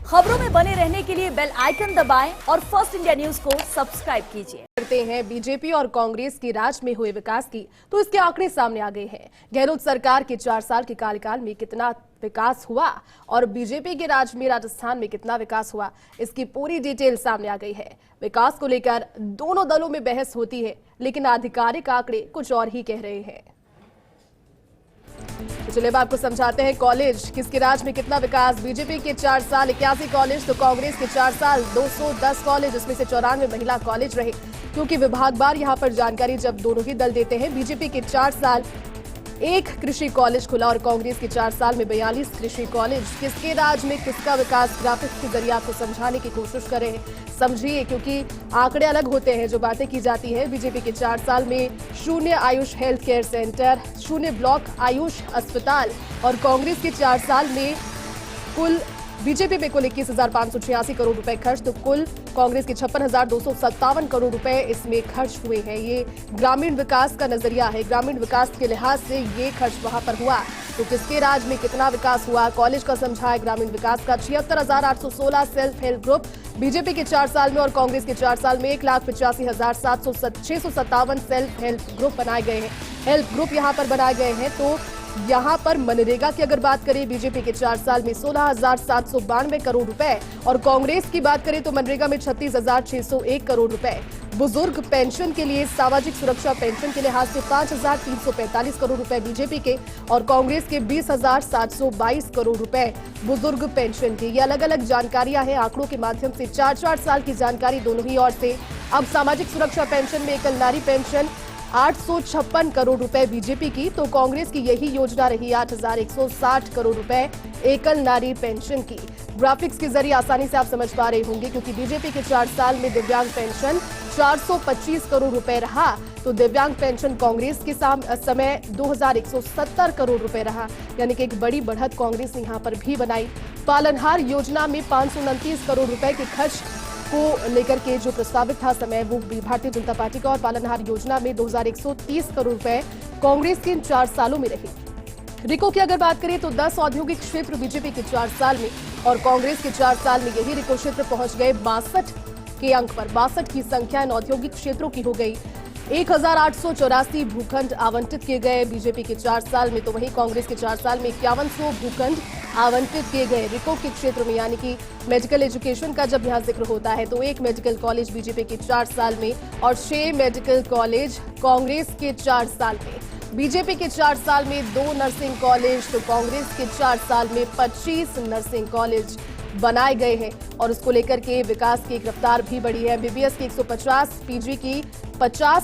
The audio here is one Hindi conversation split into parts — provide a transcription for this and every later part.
खबरों में बने रहने के लिए बेल आइकन दबाएं और फर्स्ट इंडिया न्यूज को सब्सक्राइब कीजिए। करते हैं बीजेपी और कांग्रेस की राज में हुए विकास की, तो इसके आंकड़े सामने आ गए हैं। गहलोत सरकार के 4 साल के कार्यकाल में कितना विकास हुआ और बीजेपी के राज में राजस्थान में कितना विकास हुआ, इसकी पूरी डिटेल सामने आ गई है। विकास को लेकर दोनों दलों में बहस होती है, लेकिन आधिकारिक आंकड़े कुछ और ही कह रहे हैं। चलिए अब आपको समझाते हैं कॉलेज किसके राज में कितना विकास। बीजेपी के 4 साल 81 कॉलेज, तो कांग्रेस के 4 साल 210 कॉलेज, इसमें से 94 महिला कॉलेज रहे, क्योंकि विभागवार यहां पर जानकारी जब दोनों ही दल देते हैं। बीजेपी के 4 साल 1 कृषि कॉलेज खुला और कांग्रेस के 4 साल में 42 कृषि कॉलेज। किसके राज में किसका विकास, ग्राफिक्स के जरिए आपको समझाने की कोशिश कर रहे हैं। समझिए, क्योंकि आंकड़े अलग होते हैं जो बातें की जाती है। बीजेपी के 4 साल में 0 Ayush health care centre, 0 block Ayush अस्पताल, और कांग्रेस के 4 साल में कुल बीजेपी में कुल 21,586 करोड़ रुपए खर्च, तो कुल कांग्रेस के 56,257 करोड़ रुपए इसमें खर्च हुए हैं। ये ग्रामीण विकास का नजरिया है, ग्रामीण विकास के लिहाज से ये खर्च वहां पर हुआ। तो किसके राज में कितना विकास हुआ, कॉलेज का समझा है ग्रामीण विकास का। 76,816 सेल्फ हेल्प ग्रुप बीजेपी के 4 साल में और कांग्रेस के 4 साल में 1,85,657 सेल्फ हेल्प ग्रुप बनाए गए हैं। हेल्प ग्रुप यहाँ पर बनाए गए हैं। तो यहाँ पर मनरेगा की अगर बात करें, बीजेपी के 4 साल में 16,792 करोड़ रुपए और कांग्रेस की बात करें तो मनरेगा में 36,601 करोड़ रुपए। बुजुर्ग पेंशन के लिए, सामाजिक सुरक्षा पेंशन के लिहाज से 5,345 करोड़ रुपए बीजेपी के और कांग्रेस के 20,722 करोड़ रुपए बुजुर्ग पेंशन के। ये अलग अलग जानकारियां हैं आंकड़ों के माध्यम से, 4-4 साल की जानकारी दोनों ही ओर से। अब सामाजिक सुरक्षा पेंशन में एकल नारी पेंशन 856 करोड़ रुपए बीजेपी की, तो कांग्रेस की यही योजना रही 8,160 करोड़ रुपए एकल नारी पेंशन की। ग्राफिक्स के जरिए आसानी से आप समझ पा रहे होंगे, क्योंकि बीजेपी के 4 साल में दिव्यांग पेंशन 425 करोड़ रुपए रहा, तो दिव्यांग पेंशन कांग्रेस के समय 2,170 करोड़ रुपए रहा, यानी कि एक बड़ी बढ़त कांग्रेस ने यहां पर भी बनाई। पालनहार योजना में 529 करोड़ रुपए के खर्च को लेकर के जो प्रस्तावित था समय, वो भारतीय जनता पार्टी का, और पालनहार योजना में 2,130 करोड़ रुपए कांग्रेस के इन 4 सालों में रहे। रिको की अगर बात करें तो 10 औद्योगिक क्षेत्र बीजेपी के 4 साल में और कांग्रेस के 4 साल में यही रिको क्षेत्र पहुंच गए 62 के अंक पर। 62 की संख्या इन औद्योगिक क्षेत्रों की हो गई। 1,884 भूखंड आवंटित किए गए बीजेपी के 4 साल में, तो वहीं कांग्रेस के 4 साल में 5100 भूखंड आवंटित किए गए रिको के क्षेत्र में। यानी कि मेडिकल एजुकेशन का जब यहाँ जिक्र होता है तो 1 मेडिकल कॉलेज बीजेपी के 4 साल में और 6 मेडिकल कॉलेज कांग्रेस के 4 साल में। बीजेपी के 4 साल में 2 नर्सिंग कॉलेज, तो कांग्रेस के 4 साल में 25 नर्सिंग कॉलेज बनाए गए हैं और उसको लेकर के विकास की रफ्तार भी बढ़ी है। एमबीबीएस की 150, पीजी की 50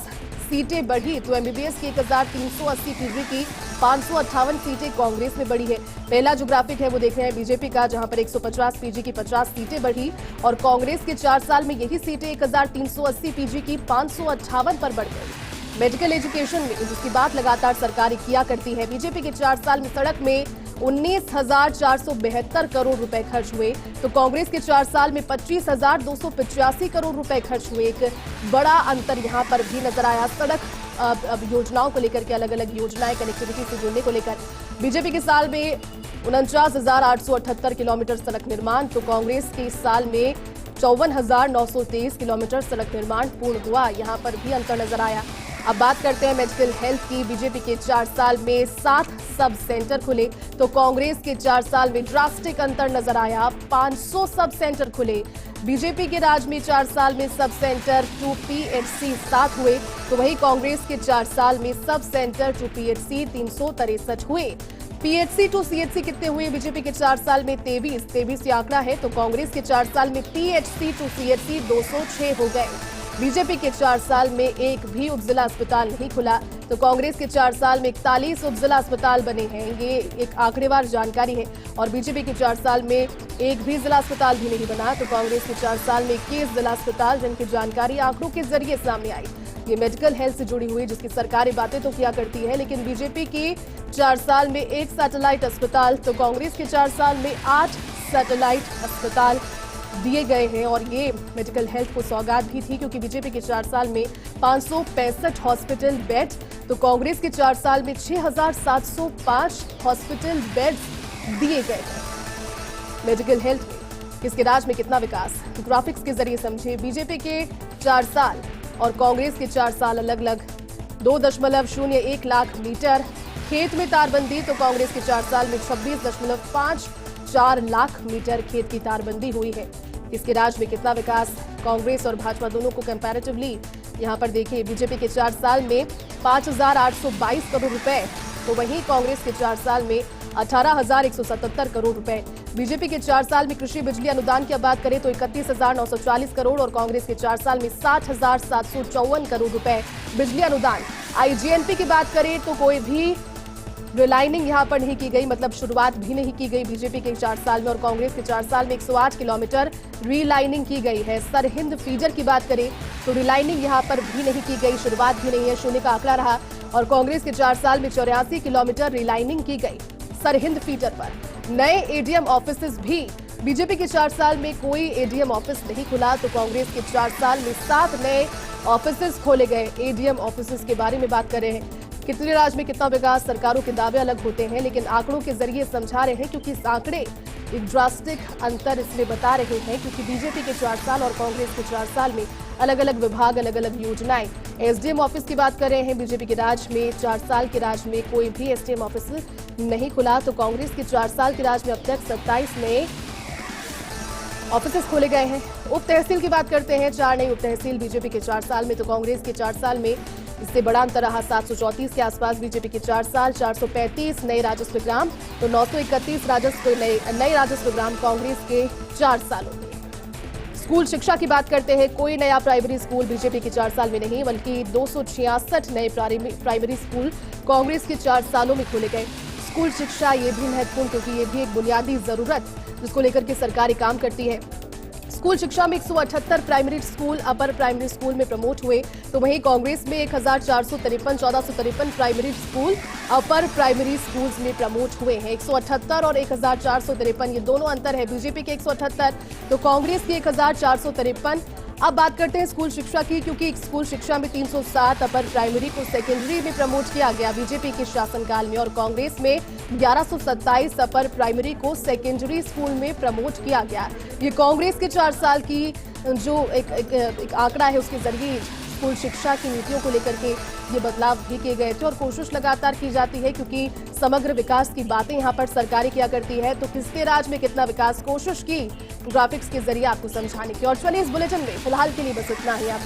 सीटें बढ़ी, तो एमबीबीएस की 1,380, पीजी की 558 सीटें कांग्रेस में बढ़ी है। पहला जो ग्राफिक है वो देख रहे हैं बीजेपी का, जहां पर 150, पीजी की 50 सीटें बढ़ी और कांग्रेस के 4 साल में यही सीटें 1,380, पीजी की 558 पर बढ़ गई। मेडिकल एजुकेशन में जिसकी बात लगातार सरकार किया करती है, बीजेपी के 4 साल में सड़क में 19,472 करोड़ रुपए खर्च हुए, तो कांग्रेस के 4 साल में 25,285 करोड़ रुपए खर्च हुए। एक बड़ा अंतर यहां पर भी नजर आया। सड़क अब योजनाओं को लेकर के, अलग अलग योजनाएं कनेक्टिविटी से जुड़ने को लेकर बीजेपी के साल में 49,878 किलोमीटर सड़क निर्माण, तो कांग्रेस के साल में 54,923 किलोमीटर सड़क निर्माण पूर्ण हुआ। यहां पर भी अंतर नजर आया। अब बात करते हैं मेडिकल हेल्थ की। बीजेपी के 4 साल में 7 सब सेंटर खुले, तो कांग्रेस के 4 साल में ड्रास्टिक अंतर नजर आया, 500 सब सेंटर खुले। बीजेपी के राज में 4 साल में सब सेंटर टू पीएचसी 7 हुए, तो वहीं कांग्रेस के 4 साल में सब सेंटर टू पीएचसी 363 हुए। पीएचसी टू सीएचसी कितने हुए? बीजेपी के 4 साल में 23 ये आंकड़ा है, तो कांग्रेस के 4 साल में पीएचसी टू सीएचसी 206 हो गए। बीजेपी के 4 साल में एक भी उपजिला अस्पताल नहीं खुला, तो कांग्रेस के 4 साल में 41 उपजिला अस्पताल बने हैं। ये एक आंकड़ेवार जानकारी है। और बीजेपी के 4 साल में एक भी जिला अस्पताल भी नहीं बना, तो कांग्रेस के 4 साल में 21 जिला अस्पताल, जिनकी जानकारी आंकड़ों के जरिए सामने आई। ये मेडिकल हेल्थ से जुड़ी हुई, जिसकी सरकारी बातें तो किया करती है, लेकिन बीजेपी की 4 साल में 1 सैटेलाइट अस्पताल, तो कांग्रेस के 4 साल में 8 सैटेलाइट अस्पताल दिए गए हैं। और ये मेडिकल हेल्थ को सौगात भी थी, क्योंकि बीजेपी के 4 साल में 565 हॉस्पिटल बेड, तो कांग्रेस के 4 साल में 6,705 हॉस्पिटल बेड्स दिए गए हैं मेडिकल हेल्थ में। किसके राज में कितना विकास, ग्राफिक्स के जरिए समझे। बीजेपी के 4 साल और कांग्रेस के 4 साल अलग अलग। 2.01 लाख मीटर खेत में तारबंदी, तो कांग्रेस के 4 साल में 26.54 लाख मीटर खेत की तारबंदी हुई है। इसके राज में कितना विकास, कांग्रेस और भाजपा दोनों को कंपैरेटिवली यहां पर देखिए। बीजेपी के 4 साल में 5,822 करोड़ रुपए, तो वहीं कांग्रेस के 4 साल में 18,177 करोड़ रुपए। बीजेपी के 4 साल में कृषि बिजली अनुदान की बात करें तो 31,940 करोड़ और कांग्रेस के 4 साल में 60,754 करोड़ रुपए बिजली अनुदान। आईजीएनपी की बात करें तो कोई भी रिलाइनिंग यहां पर नहीं की गई, मतलब शुरुआत भी नहीं की गई बीजेपी के 4 साल में, और कांग्रेस के 4 साल में 108 किलोमीटर रिलाइनिंग की गई है। सरहिंद फीडर की बात करें तो रिलाइनिंग यहां पर भी नहीं की गई, शुरुआत भी नहीं है, शून्य का आंकड़ा रहा। और कांग्रेस के 4 साल में 84 किलोमीटर रिलाइनिंग की गई सरहिंद फीडर पर। नए एडीएम ऑफिस भी, बीजेपी के 4 साल में कोई एडीएम ऑफिस नहीं खुला, तो कांग्रेस के 4 साल में 7 नए ऑफिस खोले गए। एडीएम ऑफिस के बारे में बात कर रहे हैं। कितने राज्य में कितना विकास, सरकारों के दावे अलग होते हैं, लेकिन आंकड़ों के जरिए समझा रहे हैं, क्योंकि इस आंकड़े एक ड्रास्टिक अंतर इसमें बता रहे हैं, क्योंकि बीजेपी के 4 साल और कांग्रेस के 4 साल में अलग अलग विभाग, अलग अलग योजनाएं। एसडीएम ऑफिस की बात कर रहे हैं, बीजेपी के राज में 4 साल के राज में कोई भी एसडीएम ऑफिस नहीं खुला, तो कांग्रेस के 4 साल के राज में अब तक 27 नए ऑफिस खोले गए हैं। उप तहसील की बात करते हैं, 4 नई उप तहसील बीजेपी के 4 साल में, तो कांग्रेस के 4 साल में इससे बड़ा अंतर रहा। 734 के आसपास बीजेपी के 4 साल, 435 नए राजस्व ग्राम, तो 931 नए राजस्व ग्राम कांग्रेस के 4 सालों में। स्कूल शिक्षा की बात करते हैं, कोई नया प्राइमरी स्कूल बीजेपी के 4 साल में नहीं, बल्कि 266 नए प्राइमरी स्कूल कांग्रेस के 4 सालों में खोले गए। स्कूल शिक्षा ये भी महत्वपूर्ण, क्योंकि ये भी एक बुनियादी जरूरत जिसको लेकर के सरकारें काम करती है। स्कूल शिक्षा में 178 primary school upper primary school में प्रमोट हुए, तो वहीं कांग्रेस में 1453 primary school upper primary schools में प्रमोट हुए हैं। 178 और 1453 ये दोनों अंतर है। बीजेपी के 178 तो कांग्रेस की 1453। अब बात करते हैं स्कूल शिक्षा की, क्योंकि स्कूल शिक्षा में 307 अपर प्राइमरी को सेकेंडरी में प्रमोट किया गया बीजेपी के शासनकाल में, और कांग्रेस में 1127 अपर प्राइमरी को सेकेंडरी स्कूल में प्रमोट किया गया। ये कांग्रेस के 4 साल की जो एक आंकड़ा है, उसके जरिए स्कूल शिक्षा की नीतियों को लेकर के ये बदलाव भी किए गए थे, और कोशिश लगातार की जाती है, क्योंकि समग्र विकास की बातें यहाँ पर सरकारें किया करती है। तो किसके राज में कितना विकास, कोशिश की ग्राफिक्स के जरिए आपको समझाने की। और चलिए इस बुलेटिन में फिलहाल के लिए बस इतना ही। आप